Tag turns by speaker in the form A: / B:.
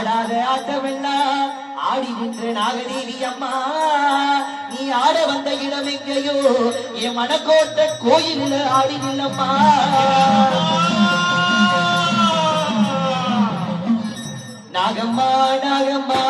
A: ஆடாத ஆட்டமெல்லாம் ஆடி நின்ற நாகதேவி அம்மா நீ ஆட வந்த இடம் எங்கேயோ என் மனக்கோட்டை கோயிலில் ஆடி நில்லம்மா நாகம்மா நாகம்மா